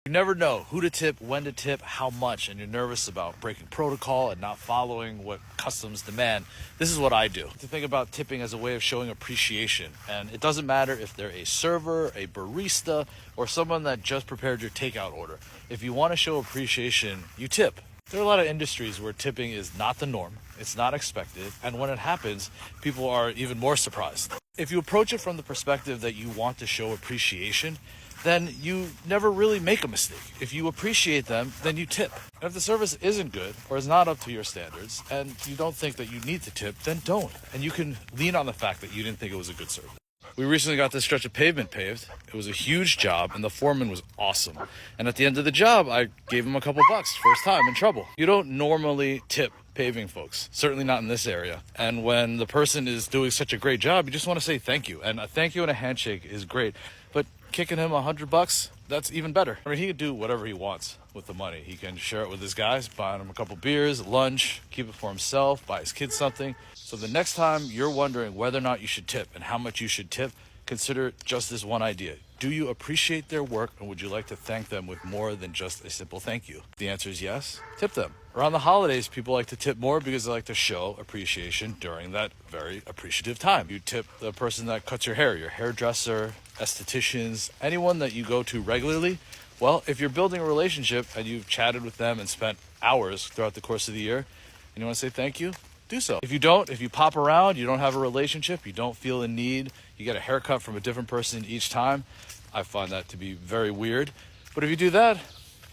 You never know who to tip, when to tip, how much, and you're nervous about breaking protocol and not following what customs demand. This is what I do. To think about tipping as a way of showing appreciation. And it doesn't matter if they're a server, a barista, or someone that just prepared your takeout order. If you want to show appreciation, you tip. There are a lot of industries where tipping is not the norm, it's not expected, and when it happens, people are even more surprised. If you approach it from the perspective that you want to show appreciation, then you never really make a mistake. If you appreciate them, then you tip. And if the service isn't good or is not up to your standards and you don't think that you need to tip, then don't. And you can lean on the fact that you didn't think it was a good service. We recently got this stretch of pavement paved. It was a huge job and the foreman was awesome. And at the end of the job, I gave him a couple bucks, first time in trouble. You don't normally tip paving folks, certainly not in this area. And when the person is doing such a great job, you just want to say thank you. And a thank you and a handshake is great. But kicking him $100, that's even better. I mean, he can do whatever he wants with the money. He can share it with his guys, buy him a couple beers, lunch, keep it for himself, buy his kids something. So the next time you're wondering whether or not you should tip and how much you should tip, consider just this one idea. Do you appreciate their work, and would you like to thank them with more than just a simple thank you? The answer is yes. Tip them. Around the holidays, people like to tip more because they like to show appreciation during that very appreciative time. You tip the person that cuts your hair, your hairdresser, estheticians, anyone that you go to regularly. Well, if you're building a relationship and you've chatted with them and spent hours throughout the course of the year, and you want to say thank you, do so. If you don't, if you pop around, you don't have a relationship, you don't feel a need, you get a haircut from a different person each time, I find that to be very weird. But if you do that,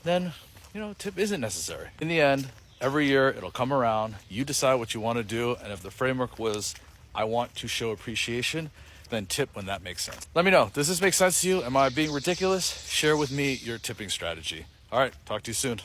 then, tip isn't necessary. In the end, every year it'll come around, you decide what you want to do, and if the framework was, I want to show appreciation, then tip when that makes sense. Let me know, does this make sense to you? Am I being ridiculous? Share with me your tipping strategy. All right, talk to you soon.